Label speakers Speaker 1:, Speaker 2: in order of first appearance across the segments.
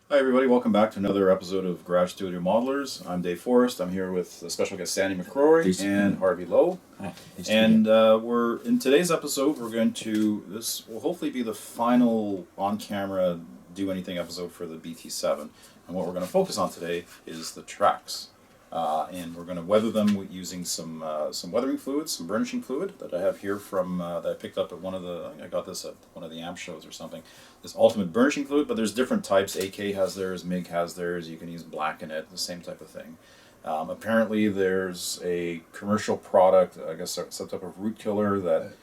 Speaker 1: Hi everybody, welcome back to another episode of Garage Studio Modelers. I'm Dave Forrest. I'm here with special guest Sandy McCrory and Harvey Lowe.
Speaker 2: Hi.
Speaker 1: And we're in today's episode. We're going to this will hopefully be the final on-camera do anything episode for the BT7. And what we're going to focus on today is the tracks. And we're going to weather them using some weathering fluids, some burnishing fluid that I have here from that I picked up at I got this at one of the AMP shows or something. This ultimate burnishing fluid, but there's different types. AK has theirs, MIG has theirs. You can use black in it, the same type of thing. Apparently, there's a commercial product, I guess some type of root killer that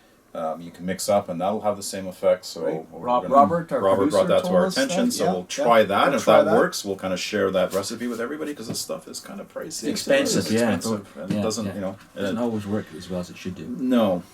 Speaker 1: you can mix up, and that'll have the same effect. So
Speaker 2: right.
Speaker 1: Robert brought that to our attention, so we'll try that.
Speaker 2: We'll
Speaker 1: if that works, we'll kind of share that recipe with everybody because this stuff is kind of pricey.
Speaker 2: It's expensive,
Speaker 1: and it doesn't,
Speaker 2: it doesn't always work as well as it should do.
Speaker 1: No.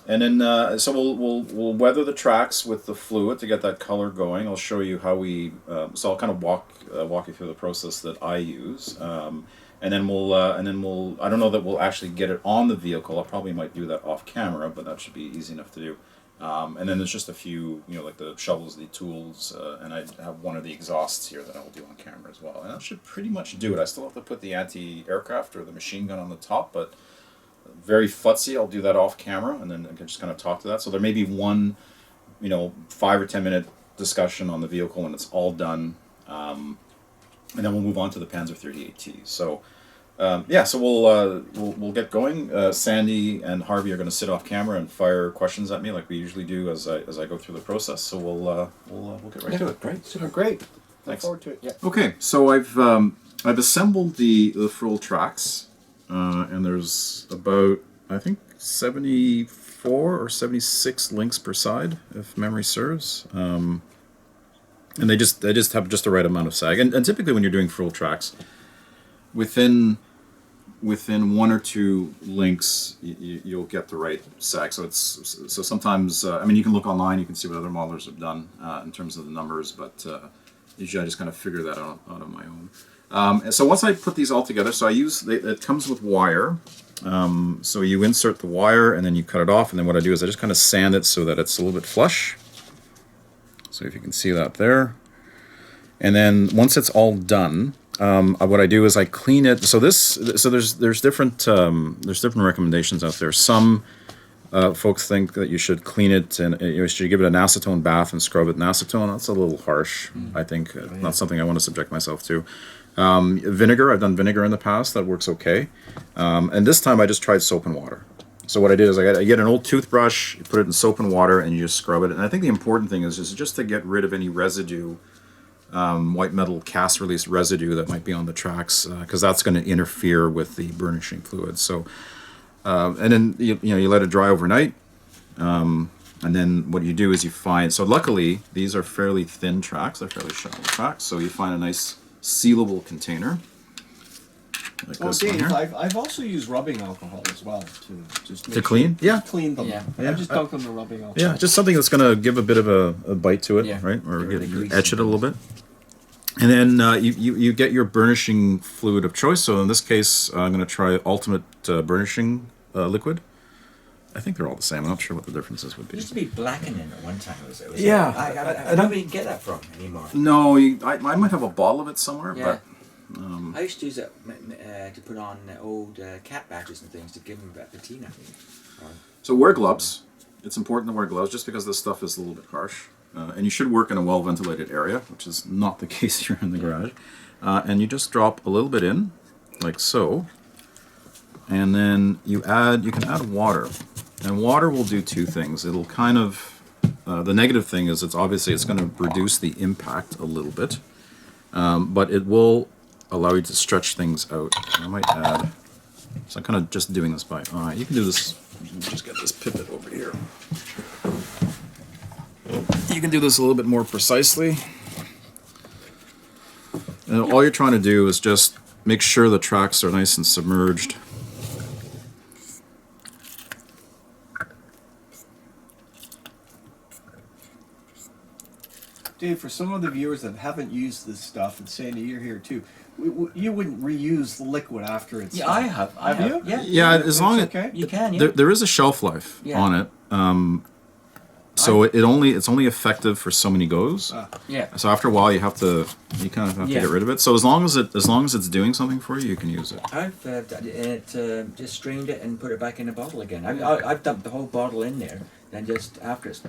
Speaker 1: And then, so we'll weather the tracks with the fluid to get that color going. I'll show you how we. So I'll kind of walk you through the process that I use. And then we'll. I don't know that we'll actually get it on the vehicle. I probably might do that off camera, but that should be easy enough to do. And then there's just a few, like the shovels, the tools, and I have one of the exhausts here that I will do on camera as well. And that should pretty much do it. I still have to put the anti-aircraft or the machine gun on the top, but very futzy. I'll do that off camera, and then I can just kind of talk to that. So there may be one, 5 or 10 minute discussion on the vehicle when it's all done, and then we'll move on to the Panzer 38T. So. So we'll get going. Sandy and Harvey are going to sit off camera and fire questions at me like we usually do as I go through the process. So we'll get right to it.
Speaker 2: Great, super great.
Speaker 1: Thanks.
Speaker 2: Look forward to it. Yeah.
Speaker 1: Okay, so I've assembled the full tracks, and there's about I think 74 or 76 links per side, if memory serves. And they just have just the right amount of sag. And typically when you're doing full tracks, within one or two links, you'll get the right sag. So sometimes you can look online, you can see what other modelers have done in terms of the numbers, but usually I just kind of figure that out on my own. And so once I put these all together, so it comes with wire. So you insert the wire and then you cut it off, and then what I do is I just kind of sand it so that it's a little bit flush. So if you can see that there, and then once it's all done. What I do is I clean it. So there's different recommendations out there. Some folks think that you should clean it and you should give it an acetone bath and scrub it in acetone. That's a little harsh. I think not something I want to subject myself to. Vinegar. I've done vinegar in the past. That works okay. And this time I just tried soap and water. So what I did is I get an old toothbrush, you put it in soap and water, and you just scrub it. And I think the important thing is just to get rid of any residue. White metal cast release residue that might be on the tracks, because that's going to interfere with the burnishing fluid. So, and then you let it dry overnight, and then what you do is you find. So luckily these are fairly thin tracks; they're fairly shallow tracks. So you find a nice sealable container. Like this
Speaker 3: Dave,
Speaker 1: one here.
Speaker 3: I've also used rubbing alcohol as well to just make
Speaker 1: To clean? Yeah.
Speaker 3: clean them.
Speaker 2: Yeah.
Speaker 3: I just dunk them in rubbing alcohol.
Speaker 1: Yeah, just something that's going to give a bit of a bite to it,
Speaker 2: Yeah.
Speaker 1: right? Or
Speaker 2: Get rid of the grease
Speaker 1: etch it a
Speaker 2: and
Speaker 1: little bit. And then you get your burnishing fluid of choice. So in this case, I'm going to try Ultimate Burnishing Liquid. I think they're all the same. I'm not sure what the differences would
Speaker 2: It
Speaker 1: be.
Speaker 2: used to be blackening at one time.
Speaker 1: Yeah.
Speaker 2: I don't really get that from anymore.
Speaker 1: No, I might have a bottle of it somewhere,
Speaker 2: Yeah.
Speaker 1: but
Speaker 2: I used to use it to put on old cat badges and things to give them a bit of patina.
Speaker 1: so wear gloves. It's important to wear gloves just because this stuff is a little bit harsh. And you should work in a well-ventilated area, which is not the case here in the garage. And you just drop a little bit in, like so. And then you can add water. And water will do two things. It'll kind of, the negative thing is it's going to reduce the impact a little bit. But it will allow you to stretch things out. I might add, so I'm kind of just doing this by eye. You can do this, just get this pipette over here. You can do this a little bit more precisely. And all you're trying to do is just make sure the tracks are nice and submerged.
Speaker 3: Dave, for some of the viewers that haven't used this stuff, and Sandy, you're here too, you wouldn't reuse the liquid after it's
Speaker 2: Yeah,
Speaker 3: done.
Speaker 2: I have.
Speaker 3: Have you?
Speaker 2: Yeah.
Speaker 1: Yeah, as long as
Speaker 3: okay.
Speaker 2: You can. Yeah.
Speaker 1: there is a shelf life
Speaker 2: Yeah.
Speaker 1: on it. So it's only effective for so many goes.
Speaker 2: Yeah.
Speaker 1: So after a while, you kind of have to get rid of it. So as long as it's doing something for you, you can use it.
Speaker 2: I've just strained it and put it back in the bottle again. I've dumped the whole bottle in there, and just after it's.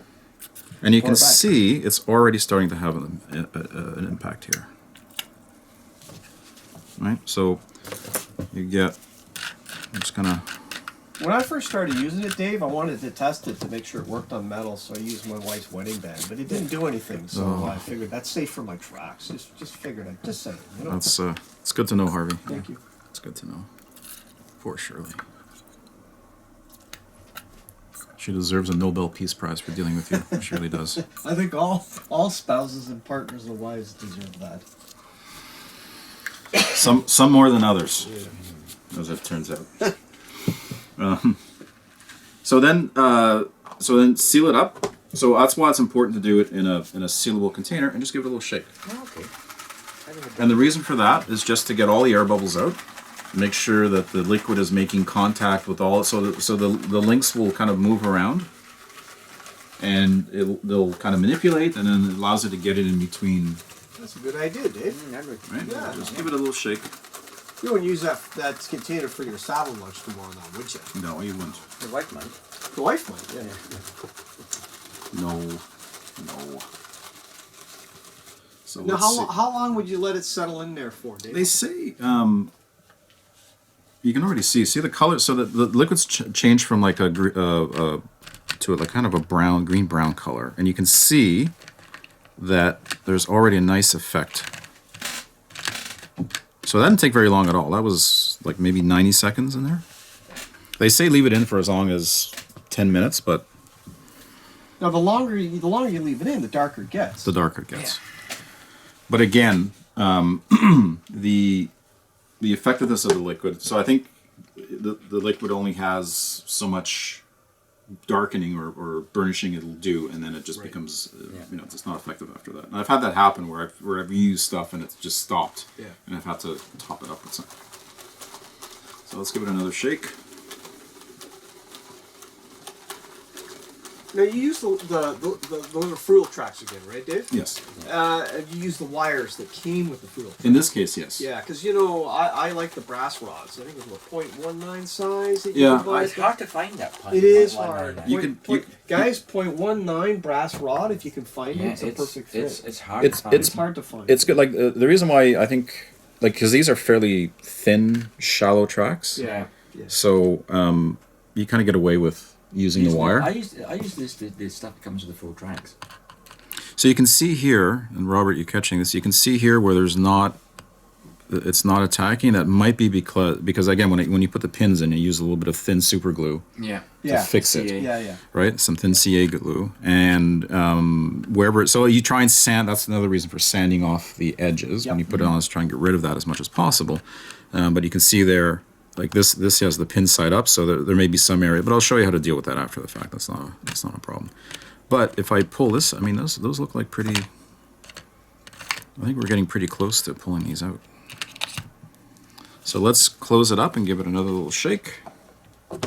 Speaker 1: And you can see it's already starting to have an impact here. Right? So you get. I'm just gonna.
Speaker 3: When I first started using it, Dave, I wanted to test it to make sure it worked on metal, so I used my wife's wedding band, but it didn't do anything. So I figured that's safe for my tracks. Just figured I'd just say. You know?
Speaker 1: That's it's good to know, Harvey.
Speaker 3: Thank you.
Speaker 1: It's good to know. Poor Shirley. She deserves a Nobel Peace Prize for dealing with you. She really does.
Speaker 3: I think all spouses and partners and wives deserve that.
Speaker 1: Some more than others, as it turns out. So then seal it up. So that's why it's important to do it in a sealable container and just give it a little shake.
Speaker 2: Oh, okay.
Speaker 1: And the reason for that is just to get all the air bubbles out. Make sure that the liquid is making contact with all, so the links will kind of move around, and they'll kind of manipulate, and then it allows it to get it in between.
Speaker 3: That's a good idea, Dave.
Speaker 1: Right?
Speaker 3: Yeah.
Speaker 1: Just give it a little shake.
Speaker 3: You wouldn't use that container for your salad lunch tomorrow, now, would you?
Speaker 1: No, you wouldn't.
Speaker 2: The wife might.
Speaker 3: The wife might, yeah.
Speaker 1: No. So
Speaker 3: Now,
Speaker 1: let's see.
Speaker 3: how long would you let it settle in there for, Dave?
Speaker 1: They say you can already see the color. So the liquids change from like to like kind of a green brown color, and you can see that there's already a nice effect. So that didn't take very long at all. That was like maybe 90 seconds in there. They say leave it in for as long as 10 minutes, but
Speaker 3: Now, the longer you leave it in, the darker it gets.
Speaker 1: the darker it gets. Yeah. But again, the effectiveness of the liquid. So I think the liquid only has so much darkening or burnishing it'll do, and then it just becomes it's not effective after that. And I've had that happen where I've used stuff and it's just stopped, and I've had to top it up with something. So let's give it another shake.
Speaker 3: Now, you use those are fruit tracks again, right, Dave?
Speaker 1: Yes.
Speaker 3: You use the wires that came with the fruit.
Speaker 1: In this case, yes.
Speaker 3: Yeah, because I like the brass rods. I think it was what, 0.19 size. That
Speaker 1: Yeah.
Speaker 3: you
Speaker 2: It's hard to find that.
Speaker 3: It is hard.
Speaker 1: You
Speaker 3: Guys, 0.19 brass rod. If you can find it, it's a
Speaker 2: it's,
Speaker 3: perfect fit.
Speaker 2: it's hard.
Speaker 1: It's-
Speaker 2: to find.
Speaker 3: It's hard to find.
Speaker 1: It's good. Like the reason why I think, like, because these are fairly thin, shallow tracks.
Speaker 2: Yeah.
Speaker 1: So you kind of get away with using the wire.
Speaker 2: I use this stuff that comes with the full tracks.
Speaker 1: So you can see here, and Robert, you're catching this. You can see here where it's not attacking. That might be because again, when you put the pins in, you use a little bit of thin super glue to fix it.
Speaker 3: Yeah.
Speaker 1: Right, some thin CA glue, and wherever. So you try and sand. That's another reason for sanding off the edges. When you put it on, is try and get rid of that as much as possible. But you can see there. Like this has the pin side up, so there may be some area, but I'll show you how to deal with that after the fact. That's not a problem. But if I pull this, I mean, those look like pretty. I think we're getting pretty close to pulling these out. So let's close it up and give it another little shake. And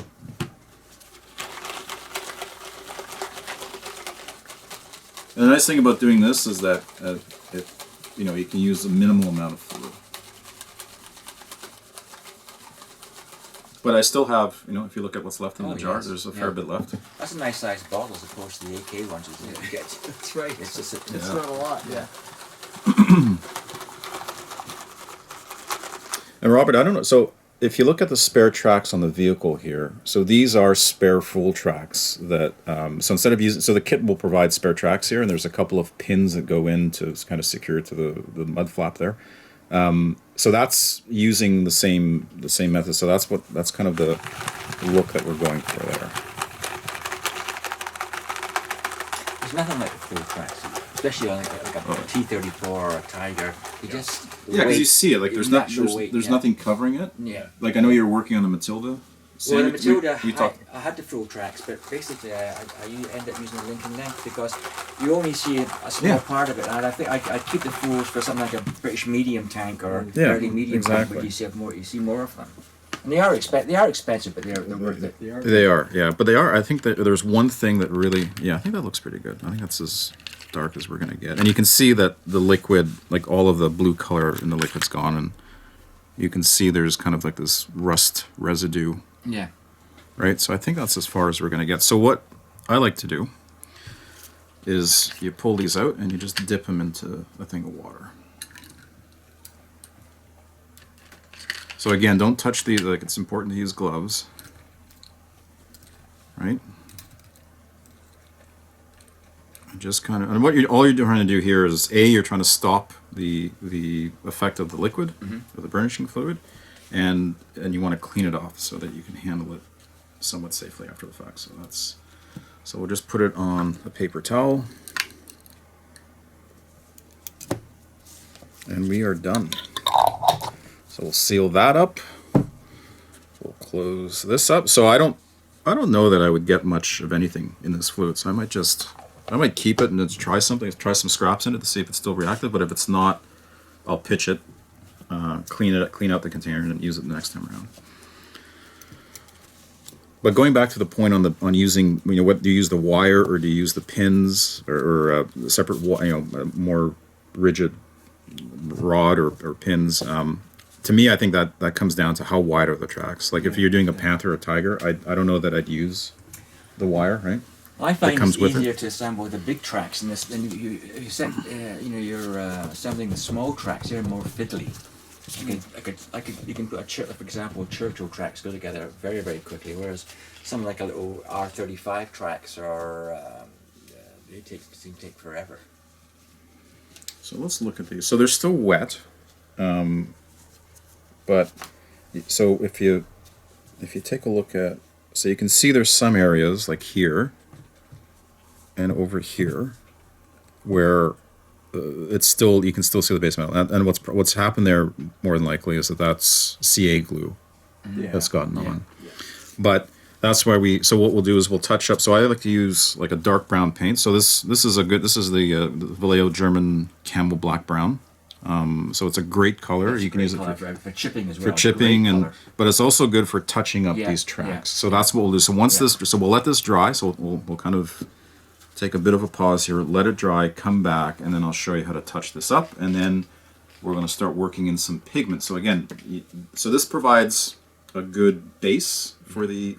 Speaker 1: the nice thing about doing this is that you can use a minimal amount of fluid. But I still have, if you look at what's left in the jar, there's a fair bit left.
Speaker 2: That's a nice sized bottle as opposed to the AK ones you get.
Speaker 3: That's right.
Speaker 2: It's just
Speaker 3: It's not a lot. Yeah.
Speaker 1: And Robert, I don't know. So if you look at the spare tracks on the vehicle here, so these are spare full tracks that. So instead of the kit will provide spare tracks here, and there's a couple of pins that go in to kind of secure to the mud flap there. So that's using the same method. So that's kind of the look that we're going for there.
Speaker 2: There's nothing like the full tracks, especially on like a T-34 or a Tiger. Because
Speaker 1: you see it. Like there's nothing covering it.
Speaker 2: Yeah.
Speaker 1: Like I know you're working on the Matilda.
Speaker 2: Well, the Matilda, I had the full tracks, but basically I end up using the Lincoln length because you only see a small part of it, and I think I keep the fulls for something like a British medium tank or early medium tank, where you see more of them. And they are expensive, but they're worth it.
Speaker 1: They are, yeah. But they are. I think that there's one thing that really, yeah, I think that looks pretty good. I think that's as dark as we're gonna get. And you can see that the liquid, like all of the blue color in the liquid's gone, and you can see there's kind of like this rust residue.
Speaker 2: Yeah.
Speaker 1: Right. So I think that's as far as we're gonna get. So what I like to do is you pull these out and you just dip them into a thing of water. So again, don't touch these. Like, it's important to use gloves, right? And just kind of, and all you're trying to do here is you're trying to stop the effect of the liquid, of the burnishing fluid, and you want to clean it off so that you can handle it somewhat safely after the fact. So we'll just put it on a paper towel, and we are done. So we'll seal that up. We'll close this up. So I don't know that I would get much of anything in this fluid. So I might keep it and just try something. Try some scraps in it to see if it's still reactive. But if it's not, I'll pitch it, clean out the container, and use it the next time around. But going back to the point on using, what do you use, the wire or do you use the pins or separate, more rigid rod or pins? To me, I think that comes down to how wide are the tracks. Like if you're doing a panther or tiger, I don't know that I'd use the wire, right?
Speaker 2: I find it's easier to assemble the big tracks, and you're assembling the small tracks. They're more fiddly. You can put for example, Churchill tracks go together very, very quickly, whereas some like a little R35 tracks they seem to take forever.
Speaker 1: So let's look at these. So they're still wet. But so if you take a look at, so you can see there's some areas like here and over here where it's still, you can still see the base metal, and what's happened there more than likely is that's CA glue that's gotten on. Yeah. But that's why so what we'll do is we'll touch up. So I like to use like a dark brown paint. So this is the Vallejo German Camel Black Brown. So it's a great color.
Speaker 2: That's
Speaker 1: you can use it
Speaker 2: for chipping as well.
Speaker 1: For chipping, but it's also good for touching up these tracks. So that's what we'll do. So we'll let this dry. So we'll kind of take a bit of a pause here, let it dry, come back, and then I'll show you how to touch this up, and then we're going to start working in some pigment. So again, so this provides a good base for the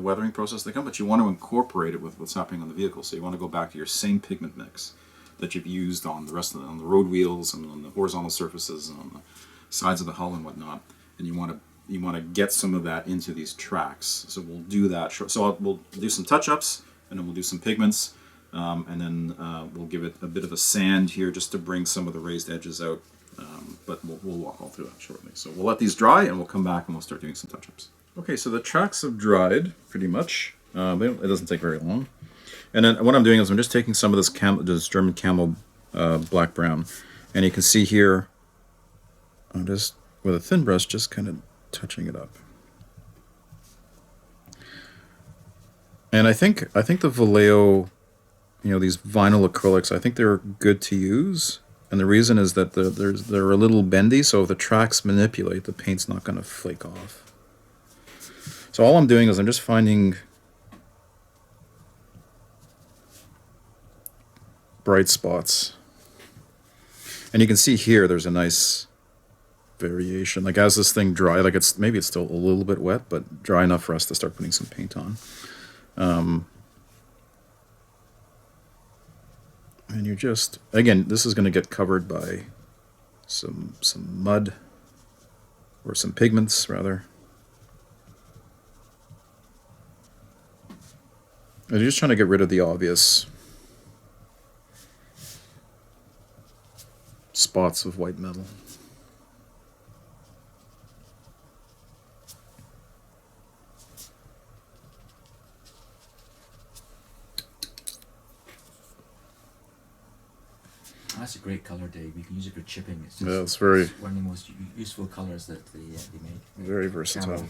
Speaker 1: weathering process to come, but you want to incorporate it with what's happening on the vehicle. So you want to go back to your same pigment mix that you've used on the rest of on the road wheels and on the horizontal surfaces and on the sides of the hull and whatnot, and you want to get some of that into these tracks. So we'll do that. So we'll do some touch-ups, and then we'll do some pigments, and then we'll give it a bit of a sand here just to bring some of the raised edges out. But we'll walk all through that shortly. So we'll let these dry, and we'll come back and we'll start doing some touch-ups. Okay, so the tracks have dried pretty much. It doesn't take very long. And then what I'm doing is I'm just taking some of this German Camel Black Brown, and you can see here, I'm just with a thin brush just kind of touching it up. And I think the Vallejo, these vinyl acrylics, I think they're good to use. And the reason is that they're a little bendy, so if the tracks manipulate, the paint's not going to flake off. So all I'm doing is I'm just finding bright spots. And you can see here there's a nice variation. Like as this thing dry, like maybe it's still a little bit wet, but dry enough for us to start putting some paint on. And you're just, again, this is going to get covered by some mud, or some pigments rather. And you're just trying to get rid of the obvious spots of white metal.
Speaker 2: That's a great color, Dave. You can use it for chipping. It's
Speaker 1: It's
Speaker 2: one of the most useful colors that they make.
Speaker 1: Very versatile.
Speaker 2: Camel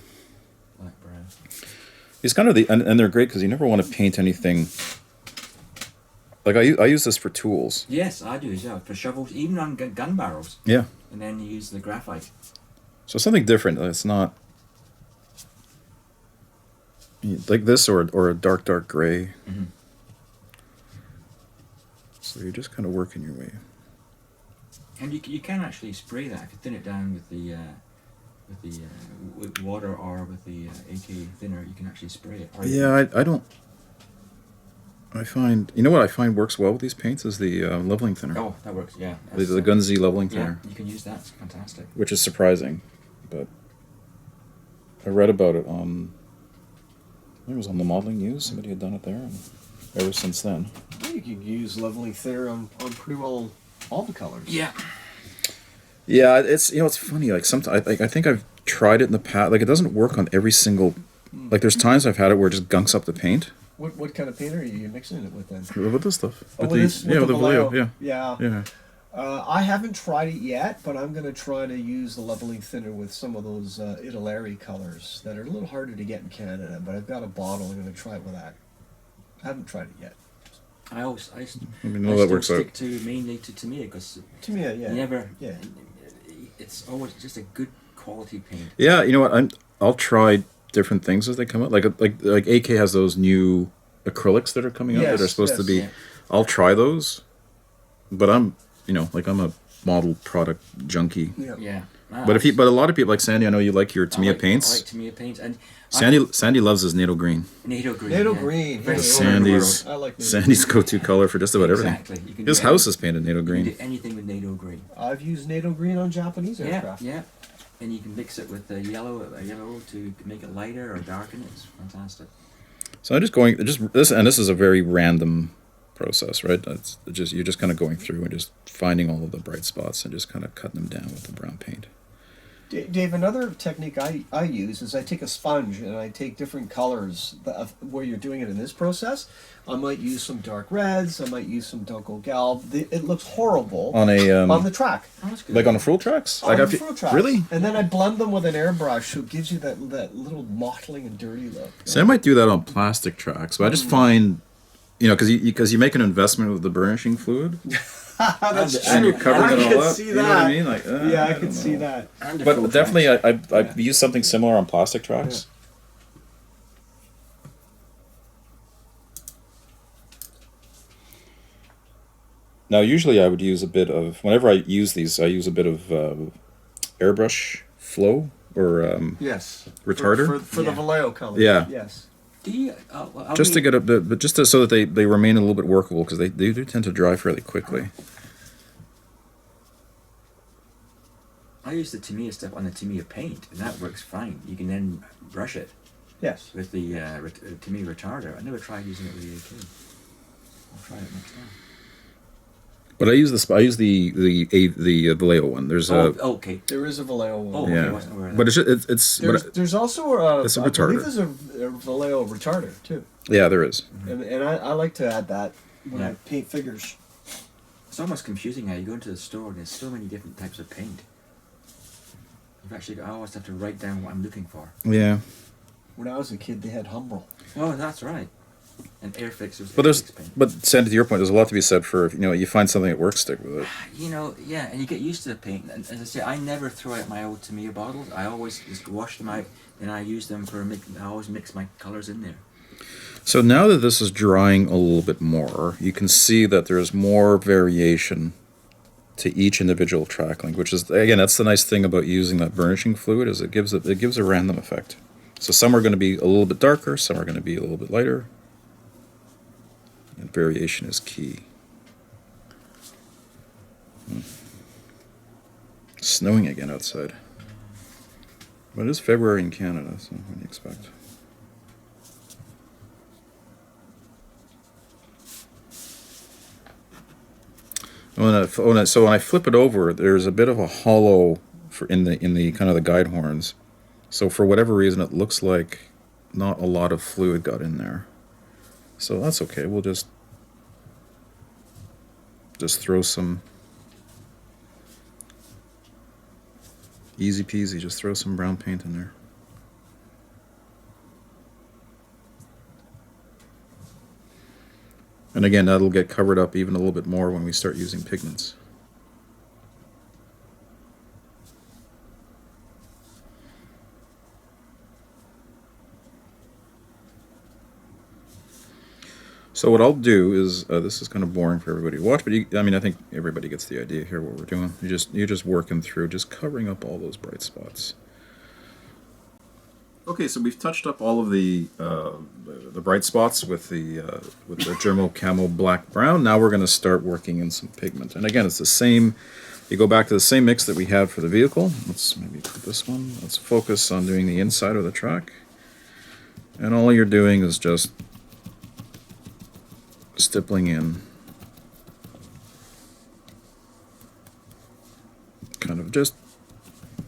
Speaker 2: Black Brown.
Speaker 1: It's kind of and they're great because you never want to paint anything. Like I use this for tools.
Speaker 2: Yes, I do as well. For shovels, even on gun barrels.
Speaker 1: Yeah.
Speaker 2: And then you use the graphite.
Speaker 1: So something different. It's not like this or a dark gray.
Speaker 2: Mhm.
Speaker 1: So you're just kind of working your way.
Speaker 2: And you can actually spray that if you thin it down with the with water or with the AK thinner. You can actually spray it. Or you
Speaker 1: Yeah, I don't. I find, you know what I find works well with these paints is the leveling thinner.
Speaker 2: Oh, that works. Yeah.
Speaker 1: The Gunzy leveling
Speaker 2: Yeah,
Speaker 1: thinner,
Speaker 2: you can use that. It's fantastic.
Speaker 1: which is surprising, but I read about it on. I think it was on the Modeling News. Somebody had done it there, and ever since then.
Speaker 3: You can use leveling thinner on pretty well all the colors.
Speaker 2: Yeah.
Speaker 1: Yeah, it's it's funny. Like sometimes I think I've tried it in the past. Like it doesn't work on every single. Like there's times I've had it where it just gunks up the paint.
Speaker 3: What kind of paint are you mixing it with then?
Speaker 1: With this stuff.
Speaker 3: Oh,
Speaker 1: with the Vallejo. Yeah.
Speaker 3: Yeah.
Speaker 1: Yeah.
Speaker 3: I haven't tried it yet, but I'm going to try to use the leveling thinner with some of those Italeri colors that are a little harder to get in Canada. But I've got a bottle. I'm going to try it with that. I haven't tried it yet.
Speaker 2: I
Speaker 1: know
Speaker 2: still
Speaker 1: that works
Speaker 2: stick
Speaker 1: out.
Speaker 2: to mainly to Tamiya because
Speaker 3: Tamiya, yeah.
Speaker 2: you never.
Speaker 3: Yeah.
Speaker 2: It's always just a good quality paint.
Speaker 1: Yeah, you know what? I'll try different things as they come out. Like AK has those new acrylics that are coming out that are supposed to be.
Speaker 2: Yeah.
Speaker 1: I'll try those, but I'm a model product junkie.
Speaker 3: Yeah.
Speaker 2: Yeah.
Speaker 1: But but a lot of people like Sandy, I know you like your Tamiya paints.
Speaker 2: I like Tamiya paints and
Speaker 1: Sandy loves his NATO green.
Speaker 2: NATO green.
Speaker 3: NATO
Speaker 2: yeah.
Speaker 3: green.
Speaker 2: Very
Speaker 3: Hey,
Speaker 2: rare in the
Speaker 1: Sandy's
Speaker 2: world.
Speaker 3: I like NATO
Speaker 1: Sandy's go-to color for just about
Speaker 2: Exactly.
Speaker 1: everything.
Speaker 2: You can
Speaker 1: His
Speaker 2: do
Speaker 1: house is painted NATO
Speaker 2: You can
Speaker 1: green.
Speaker 2: do anything with NATO green.
Speaker 3: I've used NATO green on Japanese
Speaker 2: Yeah,
Speaker 3: aircraft.
Speaker 2: yeah. And you can mix it with a yellow to make it lighter or darken it. It's fantastic.
Speaker 1: So I'm just going this is a very random process, right? You're just kind of going through and just finding all of the bright spots and just kind of cutting them down with the brown paint.
Speaker 3: Dave, another technique I use is I take a sponge and I take different colors where you're doing it in this process. I might use some dark reds. I might use some Dunkel Galb. It looks horrible
Speaker 1: On a
Speaker 3: on the track.
Speaker 2: Oh, that's good.
Speaker 1: like on a full tracks?
Speaker 3: On
Speaker 1: Like
Speaker 3: the
Speaker 1: I fe-
Speaker 3: fruit tracks.
Speaker 1: Really?
Speaker 3: And then I blend them with an airbrush, so it gives you that little mottling and dirty look.
Speaker 1: See, I might do that on plastic tracks, but I just find, because you make an investment with the burnishing fluid,
Speaker 3: That's
Speaker 1: and
Speaker 3: true.
Speaker 1: you're covering
Speaker 3: I
Speaker 1: it all
Speaker 3: can
Speaker 1: up.
Speaker 3: see
Speaker 1: You know what I
Speaker 3: that.
Speaker 1: mean? Like,
Speaker 3: Yeah, I
Speaker 1: don't
Speaker 3: can see
Speaker 1: know.
Speaker 3: that.
Speaker 2: And the
Speaker 1: But
Speaker 2: full
Speaker 1: definitely,
Speaker 2: tracks.
Speaker 1: I've used something similar on plastic tracks. Now, usually I would use whenever I use these, I use a bit of airbrush flow or
Speaker 3: Yes.
Speaker 1: Retarder?
Speaker 3: For the
Speaker 2: Yeah.
Speaker 3: Vallejo color.
Speaker 1: Yeah.
Speaker 3: Yes.
Speaker 2: Do you?
Speaker 1: just to get so that they remain a little bit workable because they do tend to dry fairly quickly.
Speaker 2: I use the Tamiya stuff on the Tamiya paint, and that works fine. You can then brush it
Speaker 3: Yes.
Speaker 2: with the Tamiya retarder. I never tried using it with the AK. I'll try it next time.
Speaker 1: But I use the Vallejo one. There's
Speaker 2: Okay.
Speaker 3: There is a Vallejo one.
Speaker 2: Oh, okay, I
Speaker 1: yeah,
Speaker 2: wasn't aware of
Speaker 1: but
Speaker 2: that.
Speaker 1: it's
Speaker 3: There's also
Speaker 1: It's a
Speaker 3: I believe
Speaker 1: retarder.
Speaker 3: there's a Vallejo retarder too,
Speaker 1: yeah, there is.
Speaker 3: and I like to add that when I
Speaker 2: Yeah.
Speaker 3: paint figures.
Speaker 2: It's almost confusing how you go into the store and there's so many different types of paint. I always have to write down what I'm looking for.
Speaker 1: Yeah,
Speaker 3: When I was a kid, they had Humbrol.
Speaker 2: Oh, that's right. And Airfix was
Speaker 1: but
Speaker 2: Airfix paint.
Speaker 1: Sandy, to your point, there's a lot to be said for you find something that works, stick with it.
Speaker 2: Yeah, and you get used to the paint. And as I say, I never throw out my old Tamiya bottles. I always just wash them out, and I use them I always mix my colours in there.
Speaker 1: So now that this is drying a little bit more, you can see that there's more variation to each individual track link, which is, again, that's the nice thing about using that burnishing fluid, is it gives a random effect. So some are going to be a little bit darker, some are going to be a little bit lighter, and variation is key. Snowing again outside. But it is February in Canada, so what do you expect? So when I flip it over, there's a bit of a hollow in the kind of the guide horns. So for whatever reason, it looks like not a lot of fluid got in there. So that's okay. We'll just throw some easy peasy. Just throw some brown paint in there. And again, that'll get covered up even a little bit more when we start using pigments. So what I'll do is, this is kind of boring for everybody to watch, but I mean, I think everybody gets the idea here. What we're doing, you're just working through, just covering up all those bright spots. Okay, so we've touched up all of the bright spots with the Germo Camo Black Brown. Now we're going to start working in some pigment, and again, it's the same. You go back to the same mix that we had for the vehicle. Let's maybe put this one. Let's focus on doing the inside of the track, and all you're doing is just stippling in, kind of just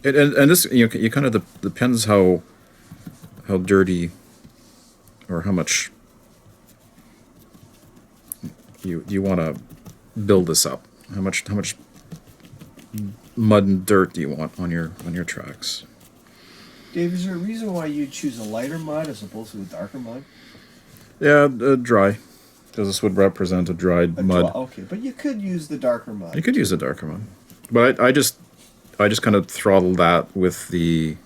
Speaker 1: and this, you kind of depends how dirty or how much you want to build this up. How much mud and dirt do you want on your tracks?
Speaker 3: Dave, is there a reason why you choose a lighter mud as opposed to a darker mud?
Speaker 1: Yeah, dry. Because this would represent a dried mud.
Speaker 3: Okay, but you could use the darker mud.
Speaker 1: You could use the darker mud, but I just kind of throttle that with the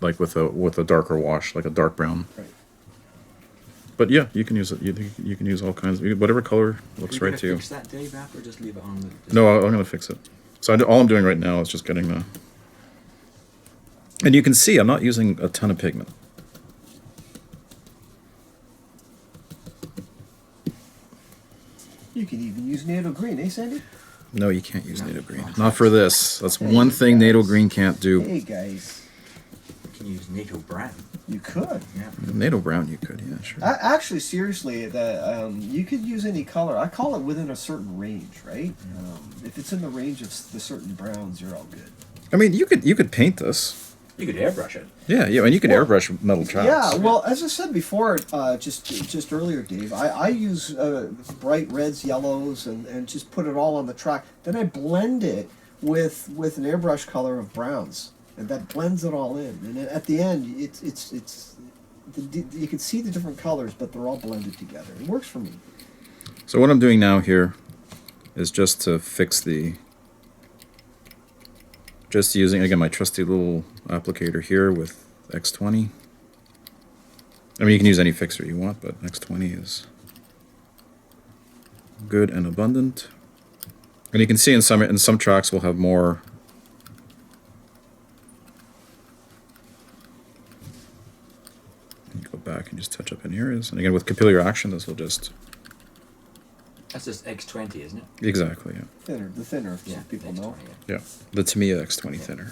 Speaker 1: with a darker wash, like a dark brown.
Speaker 3: Right.
Speaker 1: But yeah, you can use it. You can use all kinds of whatever color looks right to you.
Speaker 2: Fix that, Dave, after, or just leave it on?
Speaker 1: No, I'm gonna fix it. So all I'm doing right now is just getting the. And you can see I'm not using a ton of pigment.
Speaker 3: You could even use NATO green, eh, Sandy?
Speaker 1: No, you can't use NATO green. Not for this. That's one thing NATO green can't do.
Speaker 3: Hey, guys.
Speaker 2: You can use NATO brown.
Speaker 3: You could.
Speaker 2: Yeah.
Speaker 1: NATO brown, you could, yeah, sure.
Speaker 3: Actually, seriously, you could use any color. I call it within a certain range, right? If it's in the range of the certain browns, you're all good.
Speaker 1: I mean, you could paint this.
Speaker 2: You could airbrush it.
Speaker 1: Yeah, and you could airbrush metal tracks.
Speaker 3: Yeah, well, as I said before, just earlier, Dave, I use bright reds, yellows, and just put it all on the track. Then I blend it with an airbrush color of browns, and that blends it all in. And at the end, you can see the different colors, but they're all blended together. It works for me.
Speaker 1: So what I'm doing now here is just to fix just using, again, my trusty little applicator here with X20. I mean, you can use any fixer you want, but X20 is good and abundant. And you can see in some tracks we'll have more. You go back and just touch up in areas. And again, with capillary action, this will just.
Speaker 2: That's just X20, isn't it?
Speaker 1: Exactly, yeah.
Speaker 3: The thinner, so people know.
Speaker 2: Yeah.
Speaker 1: Yeah, the Tamiya X20 thinner.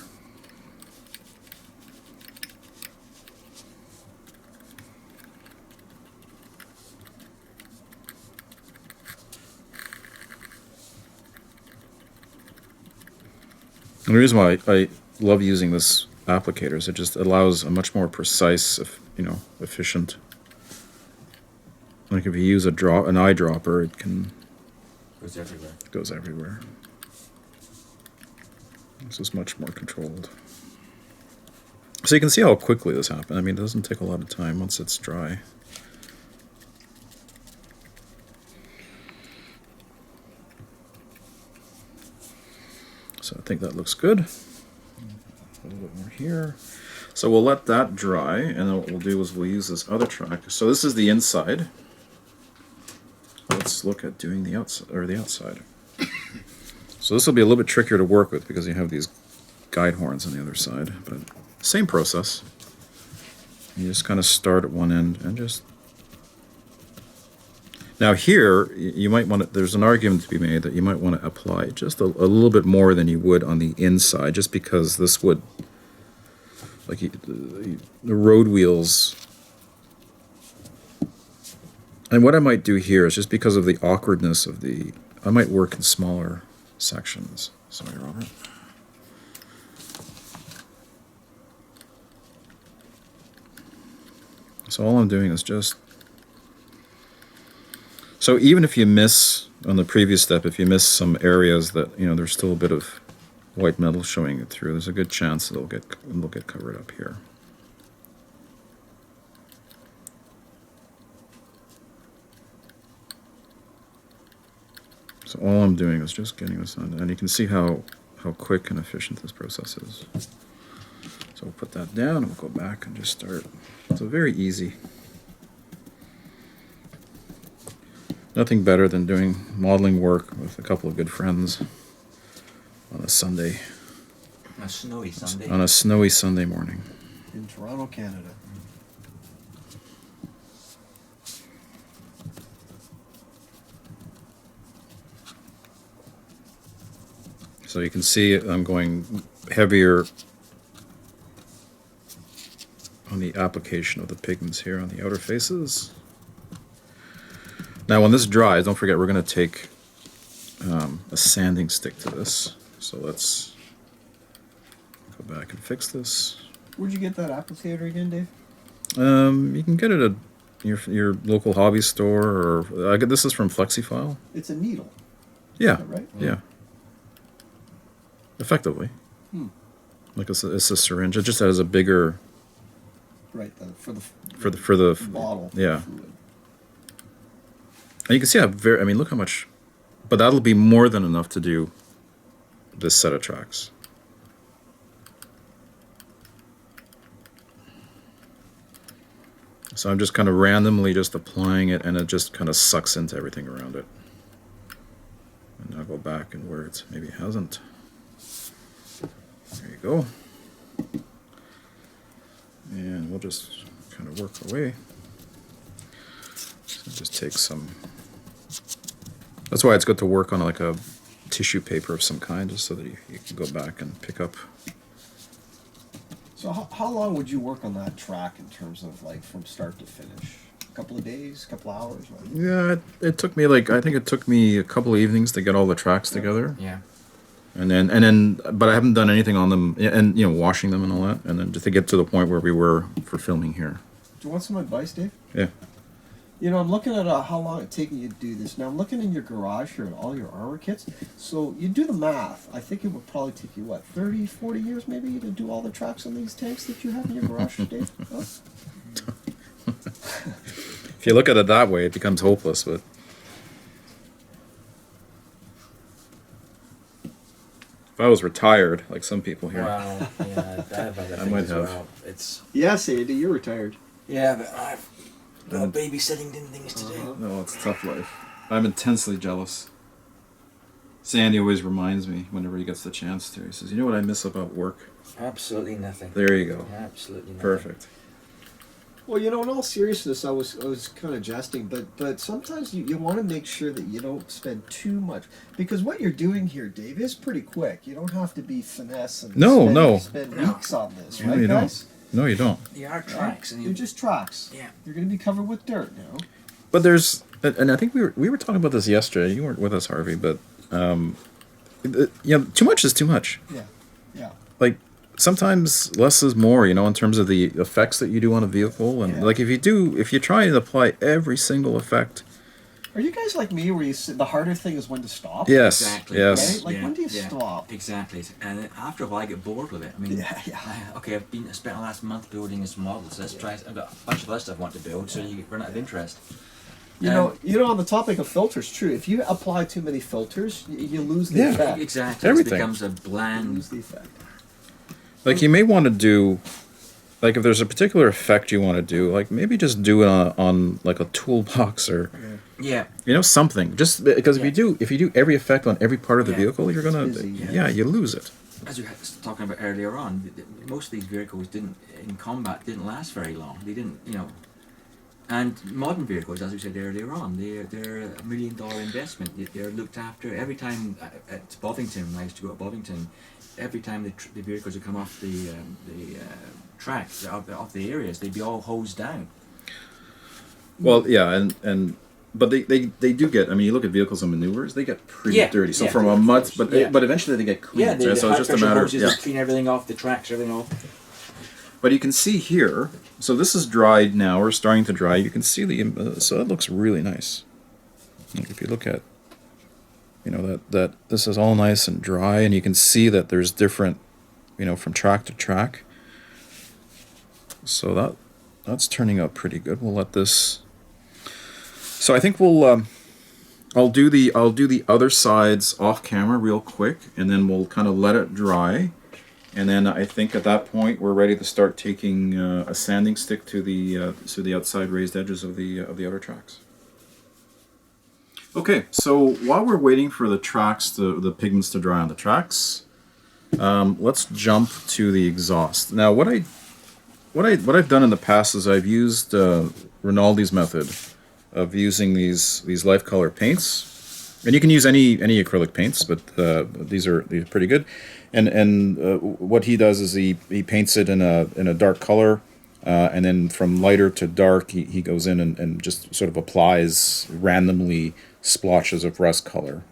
Speaker 1: And the reason why I love using this applicator is it just allows a much more precise, efficient. Like if you use an eyedropper, it
Speaker 2: Goes everywhere.
Speaker 1: goes everywhere. This is much more controlled. So you can see how quickly this happened. I mean, it doesn't take a lot of time once it's dry. So I think that looks good. A little bit more here. So we'll let that dry, and then what we'll do is we'll use this other track. So this is the inside. Let's look at doing the outside. So this will be a little bit trickier to work with because you have these guide horns on the other side, but same process. You just kind of start at one end and just. Now here, you might want to. There's an argument to be made that you might want to apply just a little bit more than you would on the inside, just because this would, like the road wheels. And what I might do here is just because of the awkwardness of I might work in smaller sections. Sorry, Robert. So all I'm doing is just. So even if you miss on the previous step, if you miss some areas that there's still a bit of white metal showing it through, there's a good chance it'll get covered up here. So all I'm doing is just getting this on, and you can see how quick and efficient this process is. So we'll put that down, and we'll go back and just start. So very easy. Nothing better than doing modeling work with a couple of good friends on a Sunday,
Speaker 2: A snowy Sunday.
Speaker 1: on a snowy Sunday morning.
Speaker 3: In Toronto, Canada.
Speaker 1: So you can see I'm going heavier on the application of the pigments here on the outer faces. Now when this dries, don't forget we're going to take a sanding stick to this. So let's go back and fix this.
Speaker 3: Where'd you get that applicator again, Dave?
Speaker 1: You can get it at your local hobby store, or I get this is from FlexiFile.
Speaker 3: It's a needle.
Speaker 1: Yeah,
Speaker 3: Is that right?
Speaker 1: yeah. Effectively, like it's a syringe. It just has a bigger
Speaker 3: Right, for the
Speaker 1: for the
Speaker 3: bottle.
Speaker 1: yeah.
Speaker 3: Fluid.
Speaker 1: And you can see how very. I mean, look how much. But that'll be more than enough to do this set of tracks. So I'm just kind of randomly just applying it, and it just kind of sucks into everything around it. And I'll go back and where it maybe hasn't. There you go. And we'll just kind of work away. So just take some. That's why it's good to work on like a tissue paper of some kind, just so that you can go back and pick up.
Speaker 3: So how long would you work on that track in terms of like from start to finish? A couple of days, a couple of hours? Right?
Speaker 1: Yeah, it took me like I think it took me a couple of evenings to get all the tracks together.
Speaker 2: Yeah.
Speaker 1: And then, but I haven't done anything on them, and washing them and all that, and then just to get to the point where we were for filming here.
Speaker 3: Do you want some advice, Dave?
Speaker 1: Yeah.
Speaker 3: I'm looking at how long it's taking you to do this. Now I'm looking in your garage here at all your armor kits. So you do the math. I think it would probably take you, 30, 40 years maybe to do all the tracks on these tanks that you have in your garage, Dave? Huh?
Speaker 1: If you look at it that way, it becomes hopeless, but. If I was retired, like some people here.
Speaker 2: Well, yeah, I have other
Speaker 1: I
Speaker 2: things
Speaker 1: might
Speaker 2: as
Speaker 1: have.
Speaker 2: well. It's
Speaker 3: Yes, Andy, you're retired.
Speaker 2: yeah, but I've got babysitting and things to do.
Speaker 1: No, it's a tough life. I'm intensely jealous. Sandy always reminds me whenever he gets the chance to. He says, "You know what I miss about work?"
Speaker 2: Absolutely nothing.
Speaker 1: There you go.
Speaker 2: Absolutely nothing.
Speaker 1: Perfect.
Speaker 3: Well, in all seriousness, I was kind of jesting, but sometimes you want to make sure that you don't spend too much, because what you're doing here, Dave, is pretty quick. You don't have to be finesse and spend weeks on this,
Speaker 1: No,
Speaker 3: right,
Speaker 1: you
Speaker 3: guys?
Speaker 1: don't. No, you don't.
Speaker 2: They are tracks, and
Speaker 3: They're just tracks.
Speaker 2: yeah.
Speaker 3: You're going to be covered with dirt now.
Speaker 1: But there's, and I think we were talking about this yesterday. You weren't with us, Harvey, but too much is too much.
Speaker 3: Yeah, yeah.
Speaker 1: Like sometimes less is more, in terms of the effects that you do on a vehicle, and
Speaker 3: Yeah.
Speaker 1: like if you try and apply every single effect.
Speaker 3: Are you guys like me, where the harder thing is when to stop?
Speaker 1: Yes.
Speaker 2: Exactly.
Speaker 1: Yes.
Speaker 3: Right? Like, when do you stop?
Speaker 2: Exactly. And then after a while, I get bored with it. I mean,
Speaker 3: Yeah, yeah.
Speaker 2: okay, I spent the last month building this model, so let's try. I've got a bunch of other stuff I want to build, so you run out of interest.
Speaker 3: You know, on the topic of filters, true. If you apply too many filters, you lose the
Speaker 1: Yeah.
Speaker 3: effect.
Speaker 2: Exactly.
Speaker 1: Everything.
Speaker 2: It becomes a
Speaker 3: You
Speaker 2: bland.
Speaker 3: lose the effect.
Speaker 1: Like you may want to do, like if there's a particular effect you want to do, like maybe just do it on like a toolbox or
Speaker 2: Yeah.
Speaker 1: something. Just because
Speaker 2: Yeah.
Speaker 1: if you do every effect on every part of the
Speaker 2: Yeah.
Speaker 1: vehicle, you're gonna
Speaker 3: It's busy, yeah.
Speaker 1: you lose it.
Speaker 2: As we were talking about earlier on, most of these vehicles didn't last very long. They didn't, And modern vehicles, as we said earlier on, they're $1 million investment. They're looked after every time at Bovington. When I used to go to Bovington, every time the vehicles would come off the track, off the areas, they'd be all hosed down.
Speaker 1: Well, yeah, but they do get. I mean, you look at vehicles and maneuvers; they get pretty
Speaker 2: Yeah,
Speaker 1: dirty. So
Speaker 2: yeah,
Speaker 1: from a
Speaker 2: of
Speaker 1: mud,
Speaker 2: course,
Speaker 1: but
Speaker 2: yeah.
Speaker 1: but eventually they get clean.
Speaker 2: Yeah, the
Speaker 1: so it's just a
Speaker 2: high-pressure
Speaker 1: matter of
Speaker 2: hoses that clean everything off the tracks, everything off.
Speaker 1: But you can see here. So this is dried now, or starting to dry. You can see so it looks really nice. Like if you look at, that this is all nice and dry, and you can see that there's different, from track to track. So that's turning out pretty good. We'll let this. So I think we'll. I'll do the other sides off camera real quick, and then we'll kind of let it dry. And then I think at that point we're ready to start taking a sanding stick to the outside raised edges of the outer tracks. Okay, so while we're waiting for the tracks, the pigments to dry on the tracks, let's jump to the exhaust. Now, what I've done in the past is I've used Rinaldi's method of using these life color paints, and you can use any acrylic paints, but these are pretty good. And what he does is he paints it in a dark color. And then from lighter to dark, he goes in and just sort of applies randomly splotches of rust color.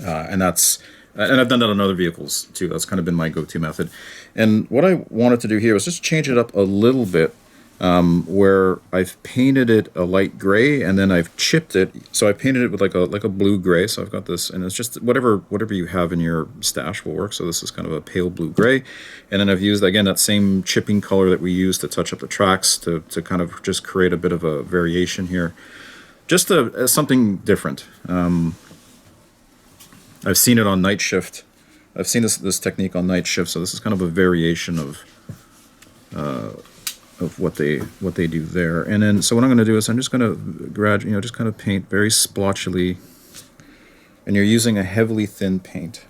Speaker 1: And I've done that on other vehicles too. That's kind of been my go-to method. And what I wanted to do here was just change it up a little bit, where I've painted it a light gray and then I've chipped it. So I painted it with like a blue gray. So I've got this, and it's just whatever you have in your stash will work. So this is kind of a pale blue gray, and then I've used again that same chipping color that we used to touch up the tracks to kind of just create a bit of a variation here, just something different. I've seen it on night shift. I've seen this technique on night shift, so this is kind of a variation of what they do there. And then, so what I'm going to do is I'm just going to just kind of paint very splotchily, and you're using a heavily thin paint.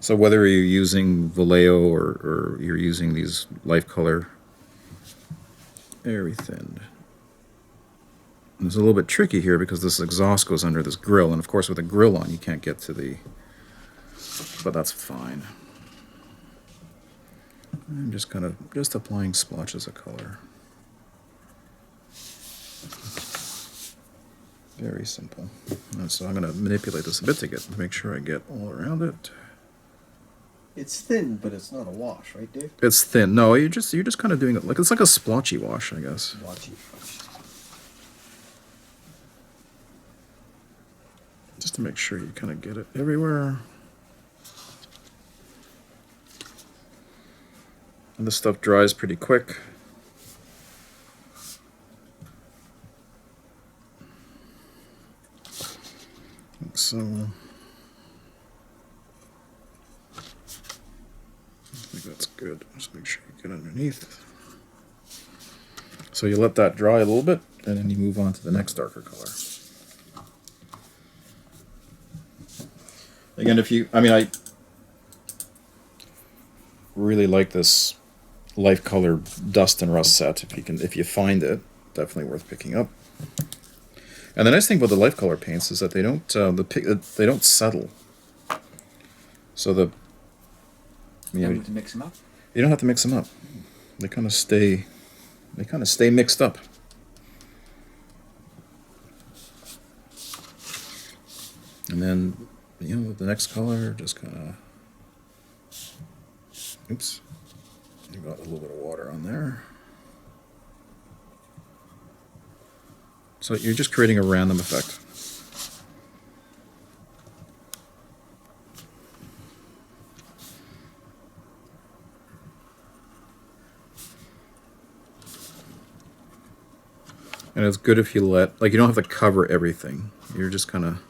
Speaker 1: So whether you're using Vallejo or you're using these life color, very thin. And it's a little bit tricky here because this exhaust goes under this grill, and of course with a grill on you can't get to the, but that's fine. I'm just kind of applying splotches of color. Very simple. And so I'm going to manipulate this a bit to make sure I get all around it.
Speaker 3: It's thin, but it's not a wash, right, Dave?
Speaker 1: It's thin. No, you're just kind of doing it like it's like a splotchy wash, I guess.
Speaker 3: Watchy.
Speaker 1: Just to make sure you kind of get it everywhere. And this stuff dries pretty quick. So I think that's good. Just make sure you get underneath. So you let that dry a little bit, and then you move on to the next darker color. Again, I really like this life color dust and rust set. If you find it, definitely worth picking up. And the nice thing about the life color paints is that they don't settle. So
Speaker 2: You don't have to mix them up.
Speaker 1: You don't have to mix them up. They kind of stay mixed up. And then, with the next color, just kind of, oops, you got a little bit of water on there. So you're just creating a random effect. And it's good if you you don't have to cover everything. You're just kind of,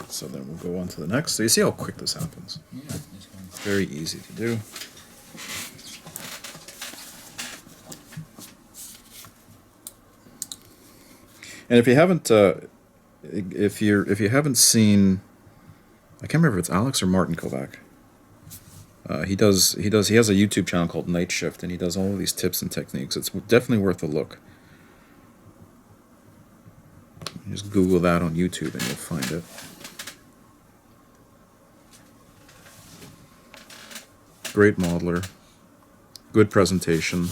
Speaker 1: so then we'll go on to the next. So you see how quick this happens.
Speaker 2: Yeah,
Speaker 1: It's very easy to do. And if you haven't seen, I can't remember if it's Alex or Martin Kovac. He has a YouTube channel called Night Shift, and he does all of these tips and techniques. It's definitely worth a look. You just Google that on YouTube and you'll find it. Great modeler, good presentation.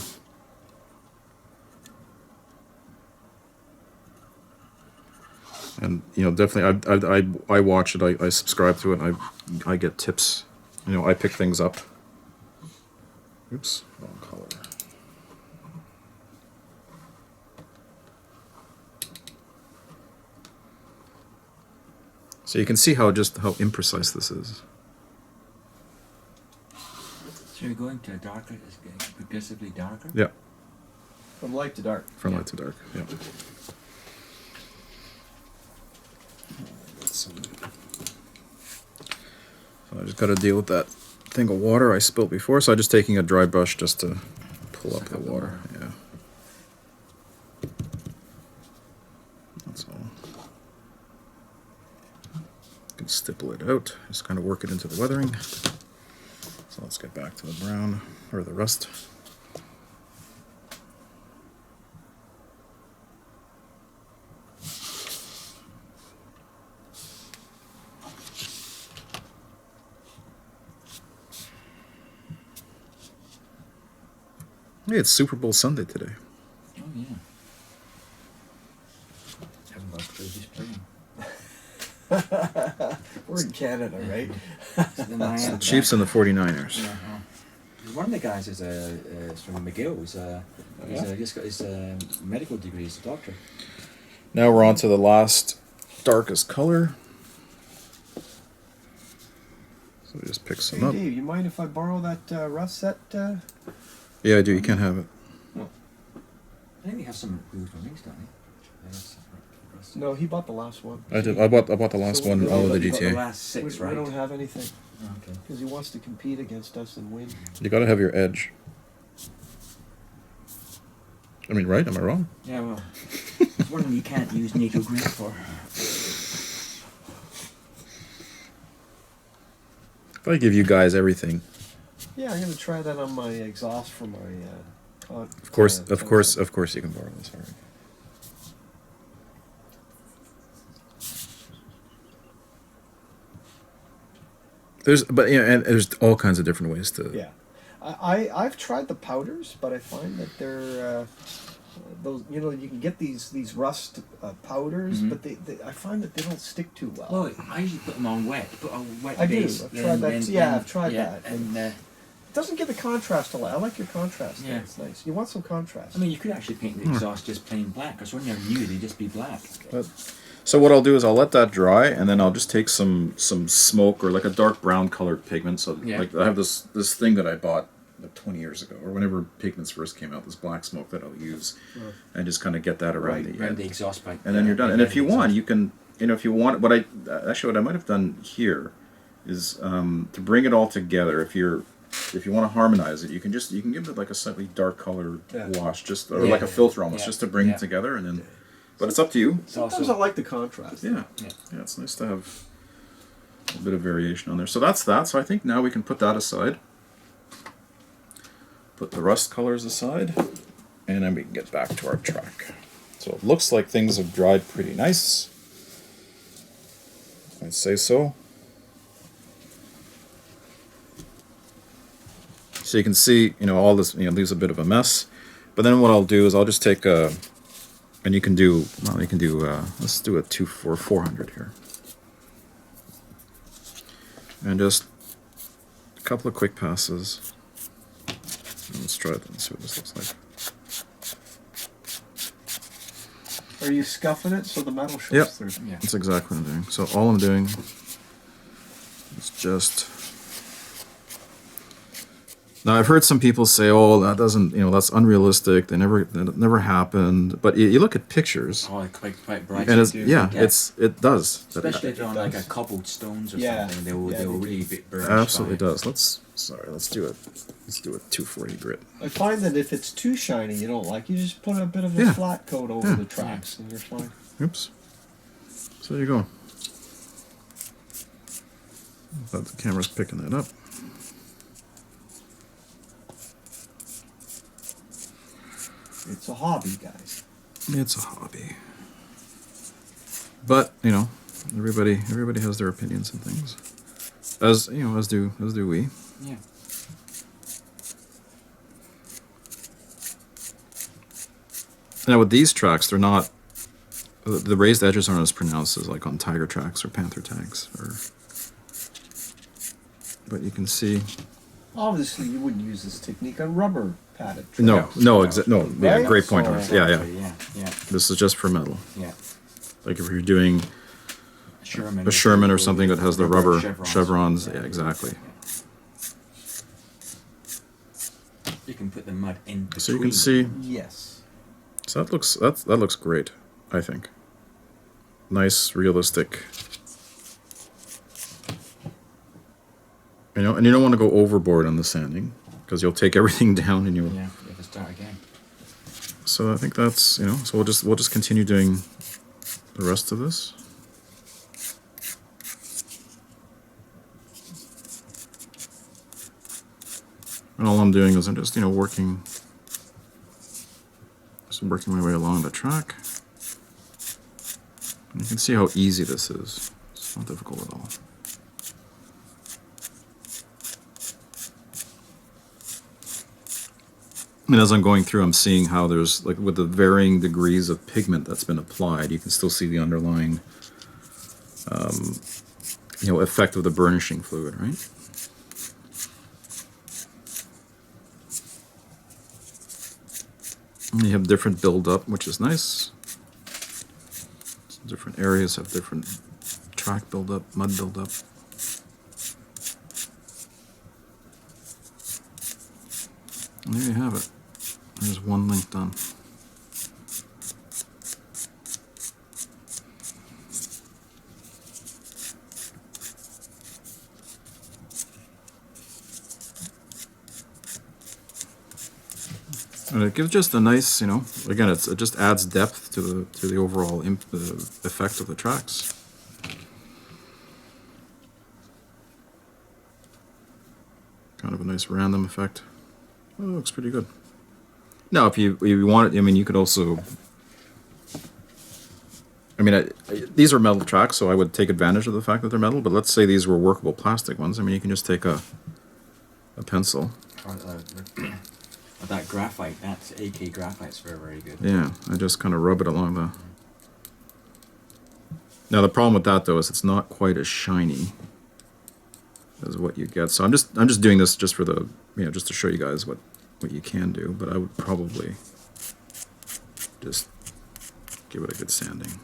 Speaker 1: And definitely, I watch it. I subscribe to it. And I get tips. I pick things up. Oops, wrong color. So you can see how imprecise this is.
Speaker 2: So you're going to darker, it's getting progressively darker?
Speaker 1: Yeah.
Speaker 3: From light to dark.
Speaker 1: From light to dark, yeah. So I just got to deal with that thing of water I spilled before. So I'm just taking a dry brush just to pull up the water. Yeah. can stipple it out, just kind of work it into the weathering. So let's get back to the brown, or the rust. Hey, it's Super Bowl Sunday today.
Speaker 2: Oh yeah. Haven't got a clue who's playing.
Speaker 3: We're in Canada, right?
Speaker 1: It's the Chiefs and the 49ers.
Speaker 2: Yeah, one of the guys is from McGill. He's just got his medical degree. He's a doctor.
Speaker 1: Now we're on to the last darkest color. So we just pick some
Speaker 3: Hey
Speaker 1: up.
Speaker 3: Dave, you mind if I borrow that rust set?
Speaker 1: Yeah, I do. You can't have it.
Speaker 2: I think they have some approved rings, don't they?
Speaker 3: No, he bought the last one.
Speaker 1: I did. I bought the last
Speaker 3: So
Speaker 1: one.
Speaker 3: we-
Speaker 1: All of the
Speaker 2: You got the
Speaker 1: GTA.
Speaker 2: last six,
Speaker 3: we
Speaker 2: right?
Speaker 3: don't have anything
Speaker 2: Oh, okay.
Speaker 3: because he wants to compete against us and win.
Speaker 1: You gotta have your edge. I mean, right? Am I wrong?
Speaker 2: Yeah, well, it's one you can't use NATO green for.
Speaker 1: If I give you guys everything,
Speaker 3: Yeah, I'm gonna try that on my exhaust for my.
Speaker 1: of course, you can borrow this. All right. And there's all kinds of different ways to.
Speaker 3: Yeah, I've tried the powders, but I find that they're those. You know, you can get these rust powders,
Speaker 2: Mhm.
Speaker 3: but I find that they don't stick too well.
Speaker 2: Well, I usually put them on wet. Put a wet
Speaker 3: I do.
Speaker 2: base.
Speaker 3: I've tried that. Yeah, I've tried that.
Speaker 2: And
Speaker 3: It doesn't give the contrast a lot. I like your contrast.
Speaker 2: Yeah.
Speaker 3: It's nice. You want some contrast.
Speaker 2: I mean, you could actually paint the exhaust just plain black, because when they're new, they just be black.
Speaker 1: So what I'll do is I'll let that dry, and then I'll just take some smoke or like a dark brown colored pigment. So
Speaker 2: Yeah.
Speaker 1: like I have this thing that I bought like 20 years ago, or whenever Pigments first came out, this black smoke that I'll use, and just kind of get that around the
Speaker 2: around
Speaker 1: end.
Speaker 2: the exhaust pipe.
Speaker 1: And then you're done. And if you want, you can, if you want, what I might have done here is to bring it all together. If you want to harmonize it, you can give it like a slightly dark color wash, just or like a filter almost, just to bring it together, and then. But it's up to you.
Speaker 3: Sometimes I like the contrast.
Speaker 1: Yeah, it's nice to have a bit of variation on there. So that's that. So I think now we can put that aside. Put the rust colors aside, and then we can get back to our track. So it looks like things have dried pretty nice. I'd say so. So you can see, all this, leaves a bit of a mess. But then what I'll do is I'll just take a, and you can do, let's do a 400 here. And just a couple of quick passes. Let's try it and see what this looks like.
Speaker 3: Are you scuffing it so the metal shows
Speaker 1: Yep.
Speaker 3: through?
Speaker 2: Yeah.
Speaker 1: That's exactly what I'm doing. So all I'm doing is just... Now I've heard some people say, "Oh, that doesn't, that's unrealistic. That never happened." But you look at pictures,
Speaker 2: Oh, quite bright.
Speaker 1: and
Speaker 2: Yeah.
Speaker 1: it does.
Speaker 2: Especially if they're on like a cobbled stones or something, they will really be burnished.
Speaker 1: Absolutely
Speaker 2: by it.
Speaker 1: does. Let's do it. Let's do a 240 grit.
Speaker 3: I find that if it's too shiny, you don't like. You just put a bit of a
Speaker 1: Yeah.
Speaker 3: flat coat over the tracks, and you're fine.
Speaker 1: Oops. So there you go. But the camera's picking that up.
Speaker 3: It's a hobby, guys.
Speaker 1: It's a hobby. But, everybody has their opinions and things. As do we.
Speaker 2: Yeah.
Speaker 1: Now with these tracks, they're not, the raised edges aren't as pronounced as like on Tiger tracks or Panther tanks, but you can see.
Speaker 3: Obviously, you wouldn't use this technique on rubber padded tracks.
Speaker 1: No, yeah,
Speaker 3: Right?
Speaker 1: great point.
Speaker 3: So-
Speaker 1: Yeah.
Speaker 2: Yeah.
Speaker 1: This is just for metal.
Speaker 2: Yeah.
Speaker 1: Like if you're doing
Speaker 2: Sherman.
Speaker 1: a Sherman or something that has the rubber
Speaker 2: chevrons.
Speaker 1: chevrons, yeah, exactly.
Speaker 2: You can put the mud in between.
Speaker 1: So you can see.
Speaker 3: Yes.
Speaker 1: So that looks great, I think. Nice, realistic. And you don't want to go overboard on the sanding because you'll take everything down and you'll.
Speaker 2: Yeah, you have to start again.
Speaker 1: So I think that's so we'll just continue doing the rest of this. And all I'm doing is I'm just, working my way along the track. And you can see how easy this is. It's not difficult at all. And as I'm going through, I'm seeing how there's, like, with the varying degrees of pigment that's been applied, you can still see the underlying, effect of the burnishing fluid, right? And you have different build-up, which is nice. Different areas have different track build-up, mud build-up. And there you have it. There's one link done. And it gives just a nice, again, it just adds depth to the overall effect of the tracks. Kind of a nice random effect. Oh, it looks pretty good. Now, if you want it, you could also. These are metal tracks, so I would take advantage of the fact that they're metal. But let's say these were workable plastic ones. You can just take a pencil.
Speaker 2: That graphite, that's AK graphite's very, very good.
Speaker 1: Yeah, I just kind of rub it along the. Now the problem with that though is it's not quite as shiny as what you get. So I'm just doing this just for the just to show you guys what you can do. But I would probably just give it a good sanding.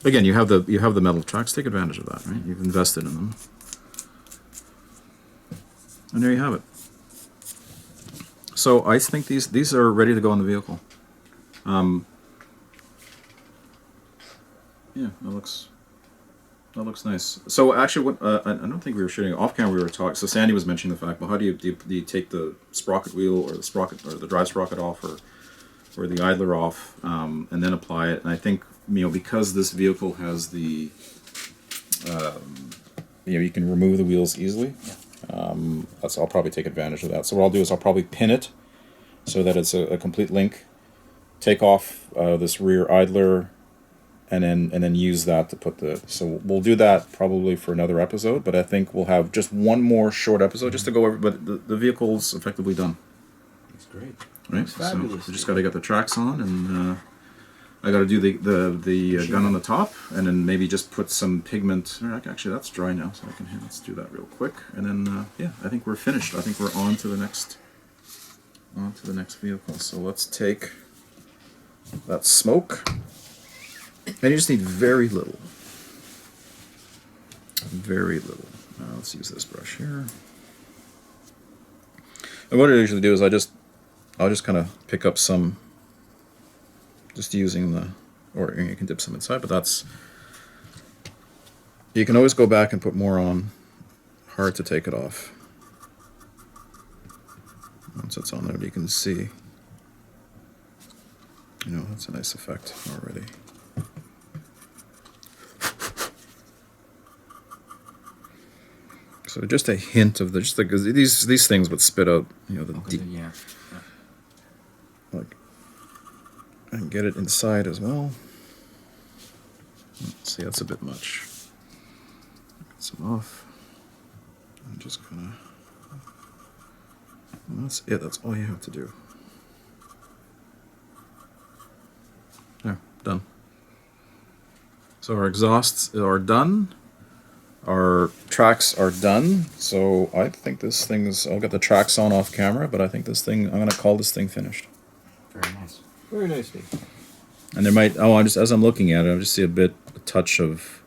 Speaker 1: Again, you have the metal tracks. Take advantage of that, right? You've invested in them, and there you have it. So I think these are ready to go in the vehicle. Yeah, that looks nice. So actually, what I don't think we were shooting off camera. We were talking. So Sandy was mentioning the fact, well, how do you take the sprocket wheel or the sprocket or the drive sprocket off or the idler off and then apply it? And I think because this vehicle has the you can remove the wheels easily.
Speaker 2: Yeah.
Speaker 1: I'll probably take advantage of that. So what I'll do is I'll probably pin it so that it's a complete link. Take off this rear idler, and then use that to put the. So we'll do that probably for another episode. But I think we'll have just one more short episode just to go over. But the vehicle's effectively done.
Speaker 2: That's great.
Speaker 1: Right.
Speaker 3: Looks fabulous.
Speaker 1: So we just got to get the tracks on, and I got to do the gun on the top, and then maybe just put some pigment. Actually, that's dry now, so let's do that real quick, and then I think we're finished. I think we're on to the next vehicle. So let's take that smoke, and you just need very little. Very little. Let's use this brush here. And what I usually do is I'll just kind of pick up some. Just using or you can dip some inside, but you can always go back and put more on. Hard to take it off. Once it's on there, you can see, that's a nice effect already. So just a hint of these things would spit out, the deep.
Speaker 2: Yeah.
Speaker 1: Like, and get it inside as well. Let's see, that's a bit much. Get some off. I'm just gonna. That's it. That's all you have to do. There, done. So our exhausts are done. Our tracks are done. So I think this thing is. I'll get the tracks on off camera, but I think this thing. I'm gonna call this thing finished.
Speaker 2: Very nice.
Speaker 3: Very nice, Dave.
Speaker 1: And there might. Oh, as I'm looking at it, I just see a touch of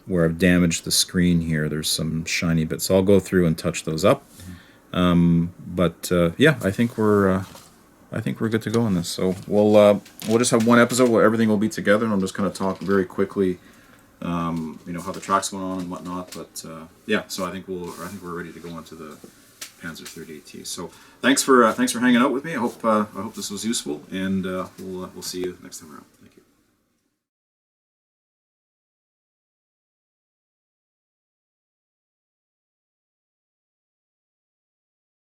Speaker 1: where I've damaged the screen here. There's some shiny bits. So I'll go through and touch those up. But I think we're good to go on this. So we'll just have one episode where everything will be together, and I'm just going to talk very quickly, how the track's going on and whatnot. But so I think we're ready to go on to the Panzer 38T. So thanks for hanging out with me. I hope this was useful, and we'll see you next time around.